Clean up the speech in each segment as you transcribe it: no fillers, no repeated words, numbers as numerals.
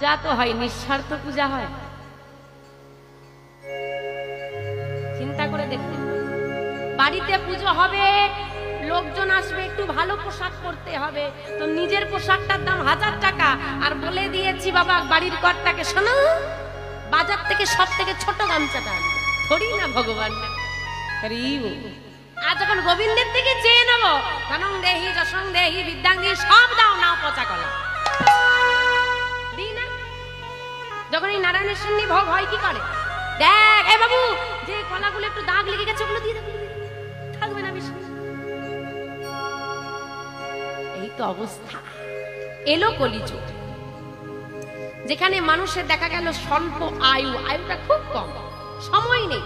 পূজা তো হয়, নিঃস্বার্থ পূজা হয়। চিন্তা করে দেখতে, বাড়িতে পুজো হবে, লোকজন আসবে, একটু ভালো পোশাক পরতে হবে, তো নিজের পোশাকটার দাম 1000 টাকা, আর বলে দিয়েছি বাবা বাড়ির কর্তাকে, শোনো বাজার থেকে সব থেকে ছোট গামছাটা ধরি না ভগবান না। আর যখন গোবিন্দের দিকে চেয়ে নেবো, ধনং দেহি যশং দেহি বিদ্যাং দেহি সব দাও, নাও পচা কলা দিই না। যখন এই নারায়ণের সন্নি ভোগ হয় কি করে, দেখ এ বাবু যে কলাগুলো একটু দাগ লেগে গেছে ওগুলো দিয়ে দেবো, থাকবে না বেশি। এই তো অবস্থা। এলো কলিযুগ, যেখানে মানুষের দেখা গেল স্বল্প আয়ুটা খুব কম, সময় নেই,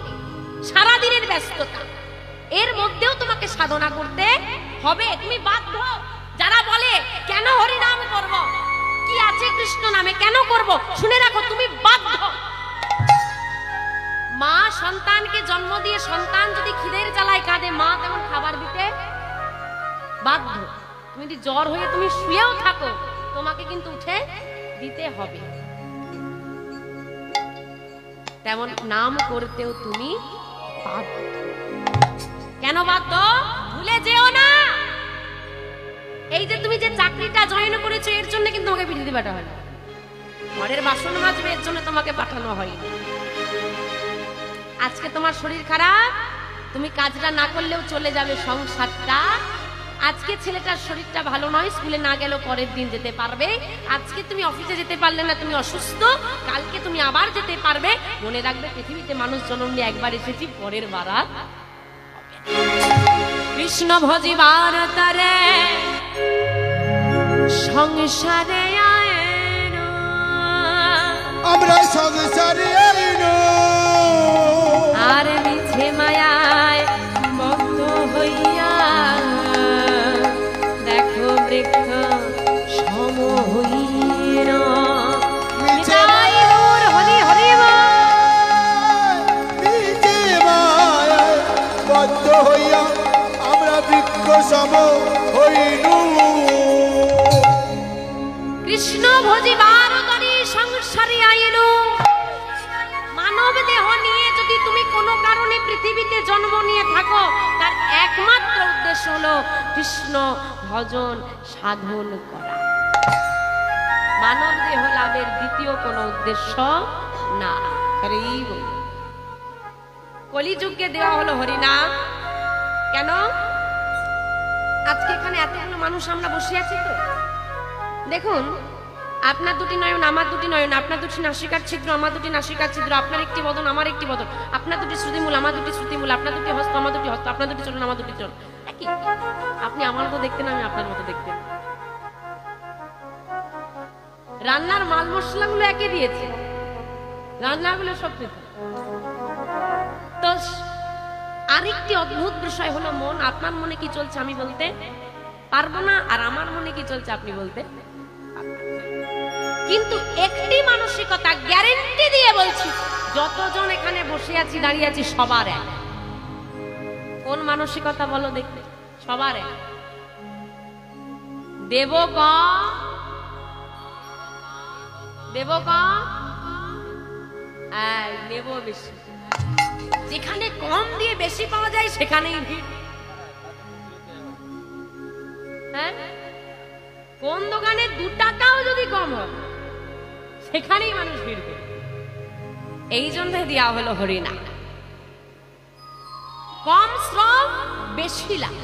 সারাদিনের ব্যস্ততা, এর মধ্যেও তোমাকে সাধনা করতে হবে। তুমি বাধ্য। যারা বলে কেন হরি নাম করব, কি আছে কৃষ্ণ নামে, কেন করব, শুনে রাখো তুমি বাধ্য। মা সন্তানকে জন্ম দিয়ে সন্তান যদি খিদের জ্বালায় কাঁদে, মা তেমন খাবার দিতে বাধ্য। তুমি যদি জ্বর হয়ে তুমি শুয়েও থাকো, তোমাকে কিন্তু উঠে দিতে হবে। তেমন নাম করতেও তুমি বাধ্য। কেন বাধ্য? ভুলে যেও না, এই যে তুমি যে চাকরিটা জয়েন করেছো এর জন্য কিন্তু তোমাকে পৃথিবী পাঠানো হয় না, ঘরের বাসন মাজবে এর জন্য তোমাকে পাঠানো হয়। আজকে তোমার শরীর খারাপ, তুমি কাজটা না করলেও চলে যাবে সংসারটা। আজকে ছেলেটার শরীরটা ভালো নয়, স্কুলে না গেলেও পরের দিন যেতে পারবে। আজকে তুমি অফিসে যেতে পারলে না, তুমি অসুস্থ, কালকে তুমি আবার যেতে পারবে। মনে রাখবে পৃথিবীতে মানুষ জন্ম নিয়ে একবার এসেছি, পরের বার আর কৃষ্ণ ভজিবার তারে সংসারে আয়েন, আমরা সংসারে আইন, আর মিছে মায়ায় বদ্ধ হইয়া দেখো বৃক্ষ সম হইল। হরি হরি মিছে মায়ায় বদ্ধ হইয়া আমরা বৃক্ষ সম হইনু। কৃষ্ণ ভজিবার তরি সংসারে আইনু। মানব দেহ নিয়ে যদি তুমি কোনো কারণে পৃথিবীতে জন্ম নিয়ে থাকো, তার একমাত্র উদ্দেশ্য হলো কৃষ্ণ ভজন সাধন করা। মানব দেহ লাভের দ্বিতীয় কোনো উদ্দেশ্য না। কলিযুগকে দেওয়া হলো হরিনাম। কেন? আজকে এখানে এতগুলো মানুষ আমরা বসে আছি তো, দেখুন আপনার দুটি নয়ন আমার দুটি নয়ন, আপনার দুটি নাসিকার ছিদ্র আমার দুটি নাসিকার ছিদ্র, আপনার একটি বদন আমার একটি বদন, আপনার দুটি শ্রুতিমূল আমার দুটি শ্রুতিমূল, আপনার দুটি হস্ত আমার দুটি হস্ত, আপনার দুটি চরণ আমার দুটি চরণ। একই, আপনি আমার মতো দেখতেন, আমি আপনার মতো দেখতেন। রান্নার মাল মশলাগুলো একে দিয়েছে, রান্নাগুলো সব পৃথক। তো আরেকটি অদ্ভুত বিষয় হলো মন। আপনার মনে কি চলছে আমি বলতে পারবো না, আর আমার মনে কি চলছে আপনি বলতে। কিন্তু একটি মানসিকতা গ্যারেন্টি দিয়ে বলছি, যতজন এখানে বসে আছি দাঁড়িয়ে আছি সবার এক। কোন মানসিকতা বলো দেখতে? সবার এক। দেব কম, দেব কম, নেব বেশি। যেখানে কম দিয়ে বেশি পাওয়া যায় সেখানেই ভিড়। হ্যাঁ, কোন দোকানে 2 টাকাও যদি কম হয় সেখানেই মানুষ ভিড় করে। এই জন্য দেওয়া হলো হরিনাম। কম শ্রম বেশি লাভ।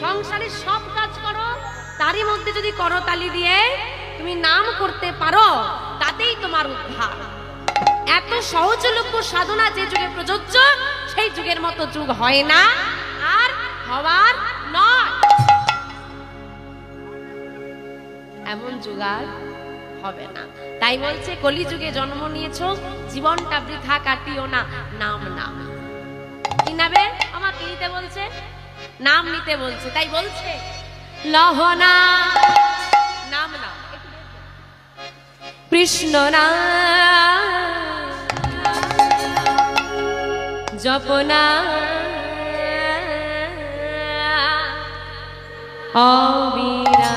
সংসারে সব কাজ করো, তারই মধ্যে যদি করতালি দিয়ে তুমি নাম করতে পারো, তাতেই তোমার উদ্ধার। এত সহজলভ্য সাধনা যে যুগে প্রযোজ্য, সেই যুগের মতো যুগ হয় না, আর হওয়ার নয়। এমন যুগ আর হবে না। তাই বলছে কলিযুগে জন্ম নিয়েছো, জীবনটা বৃথা কাটিও না, নাম নাম। কি নামে? আমাকে নিতে বলছে, নাম নিতে বলছে। তাই বলছে লহনা নাম নাম, কৃষ্ণ নাম জপনা অবিরা।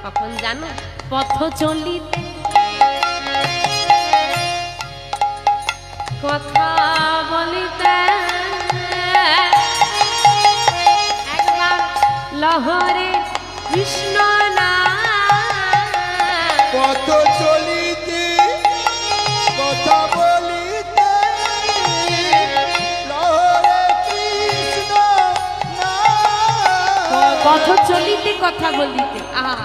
কখন জানো? পথ চলিতে কথা বলিতে একবার লহরে কৃষ্ণ নাম। পথ চলিতে কথা বলিতে লহরে কৃষ্ণ নাম। পথ চলিতে কথা বলিতে, আহা,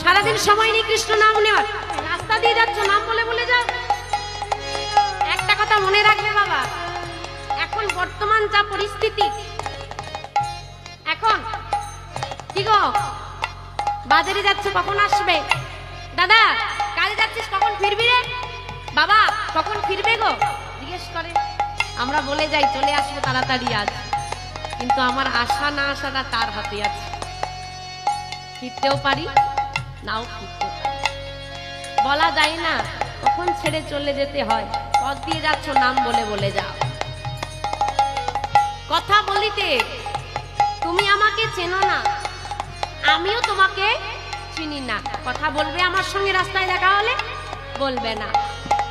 সারাদিন সময় নেই কৃষ্ণ নাম নেওয়ার। রাস্তা দিয়ে যাচ্ছ, নাম বলে বলে যাও। একটা কথা মনে রাখবে বাবা, এখন বর্তমান যা পরিস্থিতি, এখন কি গো, বাজারে যাচ্ছ, কখন আসবে? দাদা কাজে যাচ্ছিস, কখন ফিরবি রে? বাবা কখন ফিরবে গো জিজ্ঞেস করে। আমরা বলে যাই চলে আসবো তাড়াতাড়ি আজ, কিন্তু আমার আশা না আসাটা তার হাতে আছে। ফিরতেও পারি, নাও ফিরতে পারি, বলা যায় না কখন ছেড়ে চলে যেতে হয়। পথ দিয়ে যাচ্ছ, নাম বলে বলে যাও। কথা বলিতে, তুমি আমাকে চেনো না, আমিও তোমাকে চিনি না। কথা বলবে আমার সঙ্গে রাস্তায় দেখা হলে? বলবে না।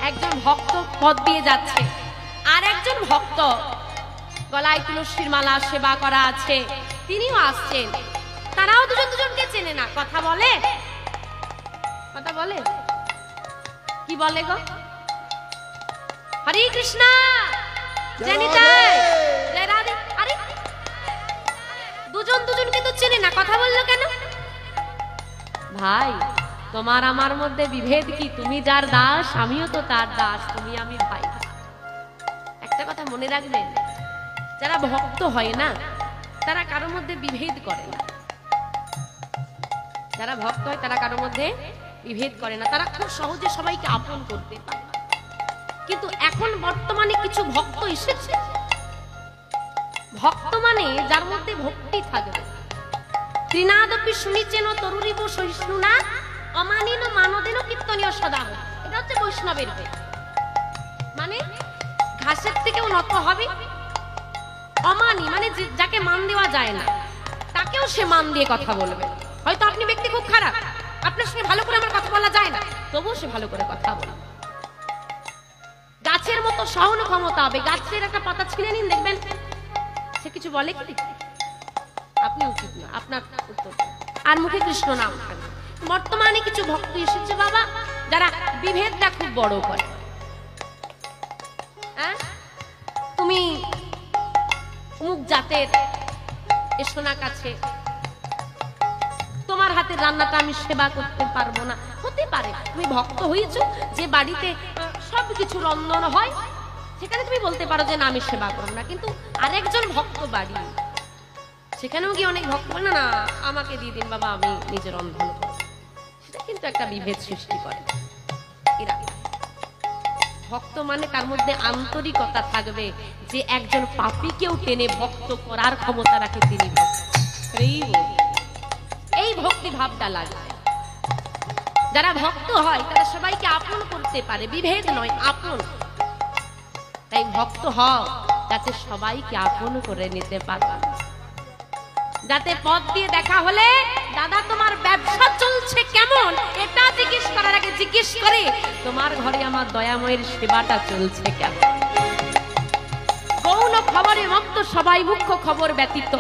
একজন ভক্ত পথ দিয়ে যাচ্ছে, আর একজন ভক্ত গলায় তুলসীর মালা সেবা করা আছে, তিনিও আসছেন। তারাও দুজন দুজনকে চেনে না। কথা বলে? কথা বলে? কি বলে গো? হরে কৃষ্ণ, জয় নিতাই, জয় রাধে। আরে দুজন দুজনকে তো চেনে না, কথা বললো কেন? ভাই তোমার আমার মধ্যে বিভেদ কি? তুমি যার দাস, আমিও তো তার দাস, তুমি আমি ভাই। একটা কথা মনে রাখবেন, যারা ভক্ত হয় না তারা কারোর মধ্যে বিভেদ করে না। যারা ভক্ত হয় তারা কারোর মধ্যে বিভেদ করে না, তারা খুব সহজে সবাইকে আপন করতে পারে। কিন্তু এখন বর্তমানে কিছু ভক্ত এসেছে, ভক্ত মানে যার মধ্যে ভক্তি থাকবে। ত্রিনাদপি শুনিছেন তরুরিব সহিষ্ণুনা অমানিন মানদেন কীর্তনীয় সদা। এটা হচ্ছে বৈষ্ণবের বেদ। মানে ঘাসের থেকেও নত হবে। অমানি মানে যাকে মান দেওয়া যায় না, তাকেও সে মান দিয়ে কথা বলবে। হয়তো আপনি ব্যক্তি খুব খারাপ, আপনার সঙ্গে ভালো করে আমার কথা বলা যায় না, তবুও সে ভালো করে কথা বলবে। গাছের মতো সহন ক্ষমতা হবে। গাছের একটা পাতা ছিঁড়ে নিন, দেখবেন সে কিছু বলে কি? আপনি উচিত না, আপনার উত্তর। আর মুখে কৃষ্ণ নাম। বর্তমানে কিছু ভক্ত এসেছে বাবা, যারা বিভেদটা খুব বড় করে। তুমি অমুক জাতের, এসো না কাছে, তোমার হাতের রান্নাটা আমি সেবা করতে পারবো না। হতে পারে তুমি ভক্ত হয়েছো, যে বাড়িতে সবকিছু রন্ধন হয় সেখানে তুমি বলতে পারো যে না আমি সেবা করবো না। কিন্তু আরেকজন ভক্ত বাড়ি, সেখানেও কি অনেক ভক্ত বলে না আমাকে দিয়ে দিন বাবা, আমি নিজে রন্ধন করব। সেটা কিন্তু একটা বিভেদ সৃষ্টি করে। এরা ভক্ত মানে তার মধ্যে আন্তরিকতা থাকবে, যে একজন পাপীকেও টেনে ভক্ত করার ক্ষমতা রাখে, তিনি ভক্ত। এই ভক্তি ভাবটা লাগবে। যারা ভক্ত হয় তারা সবাইকে আপন করতে পারে, বিভেদ নয়, আপন। তাই ভক্ত হও যাতে সবাইকে আপন করে নিতে পারো। যাতে পথ দিয়ে দেখা হলে দাদা তোমার ব্যবসা চলছে কেমন, এটা জিজ্ঞেস করার আগে জিজ্ঞেস করে তোমার ঘরে আমার দয়াময়ের সেবাটা চলছে কেমন। গৌণ খবরে মত্ত সবাই, মুখ্য খবর ব্যতীত।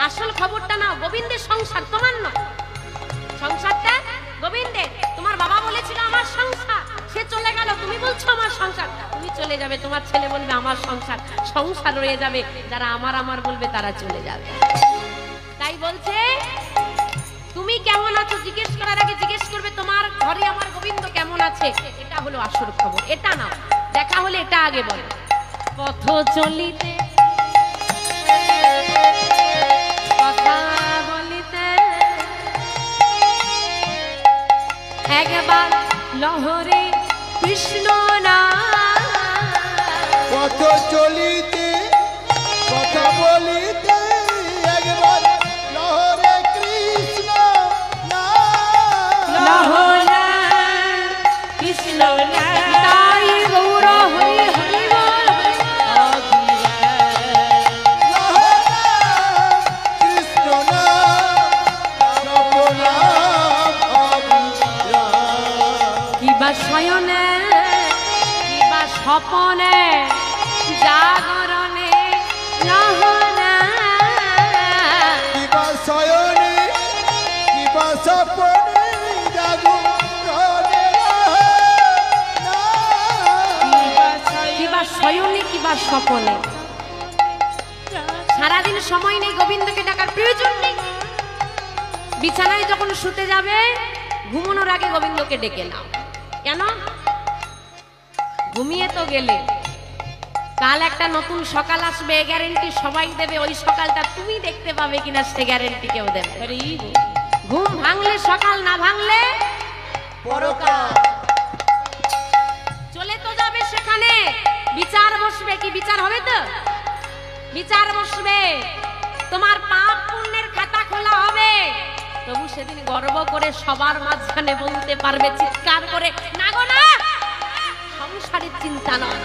আসল খবরটা নাও, গোবিন্দের সংসার তোমার নয়, সংসারটা গোবিন্দের। তোমার বাবা বলেছিল আমার সংসার, সে চলে গেল, তুমি বলছো আমার সংসার। তুমি চলে যাবে, তোমার ছেলে বলবে আমার সংসার, সংসার রয়ে যাবে। যারা আমার আমার বলবে তারা চলে যাবে। তাই বলছে তুমি কেমন আছো জিজ্ঞেস করার আগে জিজ্ঞেস করবে তোমার ঘরে আমার গোবিন্দ কেমন আছে। এটা হলো আসল খবর, এটা নাও। দেখা হলে এটা আগে বলো। পথ চলিতে কথা বলিতে একবার লহরে কৃষ্ণ নাম। পথ চলিতে কথা বলিতে একবার লহরে কৃষ্ণ নাম। লহরে কৃষ্ণ নাম। তাই গৌর হরি হরি বল। কৃষ্ণ নাম জপ নাম স্বপনে জাগরণে লহনা কিবা শয়নে কিবা স্বপনে জাগরণে লহনা কিবা শয়নে কিবা স্বপনে। সারাদিন সময় নেই, গোবিন্দকে ডাকার প্রয়োজন নেই। বিছানায় যখন শুতে যাবে ঘুমানোর আগে গোবিন্দকে ডেকে নাও। কেন? ঘুমিয়ে তো গেলে কাল একটা নতুন সকাল আসবে, গ্যারেন্টি সবাই দেবে, ওই সকালটা তুমি দেখতে পাবে কিনা সে গ্যারেন্টি কেউ দেবে। ঘুম ভাঙলে সকাল, না ভাঙলে পরকাল। চলে তো যাবে সেখানে, বিচার বসবে। কি বিচার হবে? তো বিচার বসবে, তোমার পাপ পুণ্যের খাতা খোলা হবে। তবু সেদিন গর্ব করে সবার মাঝখানে বলতে পারবে চিৎকার করে, না গো না, সংসারের চিন্তা নয়,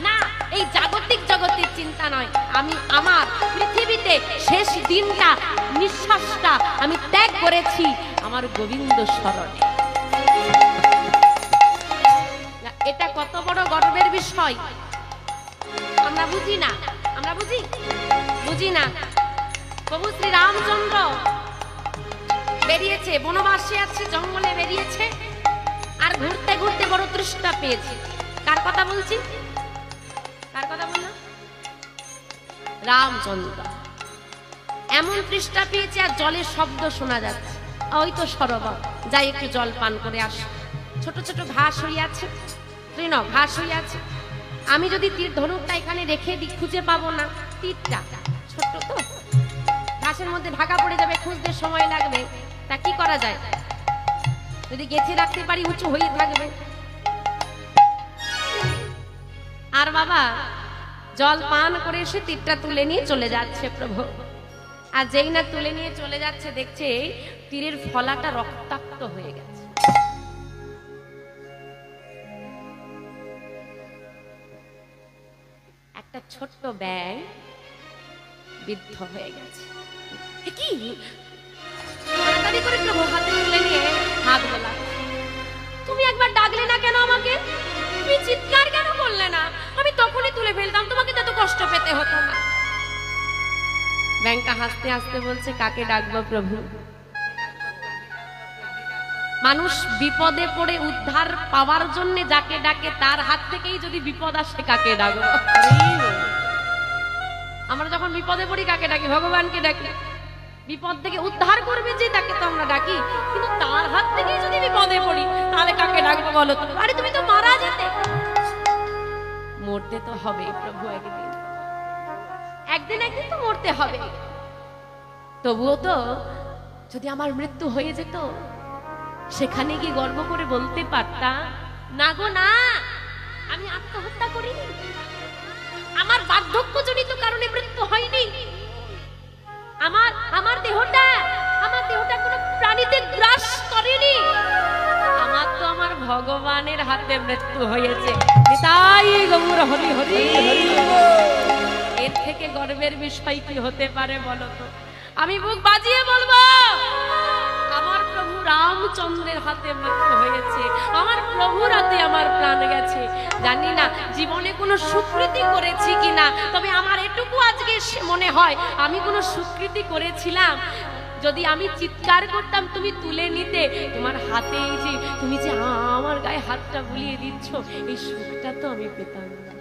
না এই জাগতিক জগতের চিন্তা নয়, আমি আমার পৃথিবীতে শেষ দিনটা, নিঃশ্বাসটা আমি ত্যাগ করেছি আমার গোবিন্দ স্মরণে। এটা কত বড় গর্বের বিষয় আমরা বুঝি না। আমরা বুঝি না। প্রভু শ্রী রামচন্দ্র বেরিয়েছে, বনবাসে আছে, জঙ্গলে বেরিয়েছে, আর ঘুরতে ঘুরতে বড় তৃষ্ণা পেয়েছে। কার কথা বলছি? কার কথা বললাম? রামচন্দ্র। এমন তৃষ্ণা পেয়েছে আর জলের শব্দ শোনা যাচ্ছে। ওই তো সরোবর, যাই একটু জল পান করে আস। ছোট ছোট ঘাস হয়ে আছে, তৃণ ঘাস হয়ে আছে। আমি যদি তীর ধনুকটা এখানে রেখে দিই খুঁজে পাবো না। তীরটা ছোট্ট তো, ঘাসের মধ্যে ঢাকা পড়ে যাবে, খুঁজতে সময় লাগবে। তা কি করা যায়? যদি গেঁথে রাখতে পারি উঁচু হয়ে থাকবে। আর বাবা জল পান করে এসে তীরটা তুলে নিয়ে চলে যাচ্ছে প্রভু। আর যেই না তুলে নিয়ে চলে যাচ্ছে, দেখছে তীরের ফলাটা রক্তাক্ত হয়ে গেছে। একটা ছোট্ট ব্যাঙ বিদ্ধ হয়ে গেছে। কি তাড়াতাড়ি করে প্রভু হাতে তুলে নিয়ে হাত বোলা, তুমি একবার ডাকলে না কেন আমাকে? তুমি চিৎকার কেন করলে না? আমি তখনই তুলে ফেলতাম, তোমাকে তো কষ্ট পেতে হতো না। ব্যাঙটা হাসতে হাসতে বলছে, কাকে ডাকবো প্রভু? মানুষ বিপদে পড়ে উদ্ধার পাওয়ার জন্য যাকে ডাকে, তার হাত থেকেই যদি বিপদ আসে কাকে ডাকবো? আমরা যখন বিপদে পড়ি কাকে ডাকি? ভগবানকে ডাকি। বিপদ থেকে উদ্ধার করবে যে তাকে তো আমরা ডাকি, কিন্তু তার হাত থেকেই যদি বিপদে পড়ি তাহলে কাকে ডাকবো বলো তো? আরে তুমি তো মারা যেতে। মরতে তো হবে প্রভু, একদিন একদিন তো মরতে হবে। তবুও তো যদি আমার মৃত্যু হয়ে যেত, সেখানে কি গর্ব করে বলতে পারতাম, না গো না, আমি আত্মহত্যা করিনি, আমার বার্ধক্যজনিত কারণে মৃত্যু হয়নি, আমার দেহটা কোনো প্রাণীতে গ্রাস করেনি, আমার তো আমার ভগবানের হাতে মৃত্যু হয়েছে। তাই গৌর হরি হরি হরি। এর থেকে গর্বের বিষয় কি হতে পারে বলো তো? আমি বুক বাজিয়ে বলবো, আমার প্রভু রামচন্দ্রের হাতে মৃত্যু হয়েছে, আমার প্রভুর হাতে আমার প্রাণ গেছে। জানি না জীবনে কোনো সুকৃতি করেছি কিনা, তবে আমার এটুকু আজকে মনে হয় আমি কোনো সুকৃতি করেছিলাম। যদি আমি চিৎকার করতাম তুমি তুলে নিতে, তোমার হাতে এই যে তুমি যে আমার গায়ে হাতটা বুলিয়ে দিচ্ছ, এই সুখটা তো আমি পেতাম না।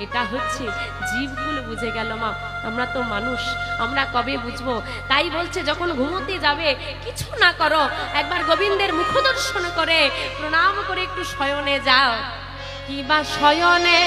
এটা হচ্ছে জীবগুলো বুঝে গেল মা, আমরা তো মানুষ, আমরা কবে বুঝবো? তাই বলছে যখন ঘুমোতে যাবে কিছু না করো, একবার গোবিন্দের মুখ দর্শন করে প্রণাম করে একটু শয়নে যাও। কিবা শয়নে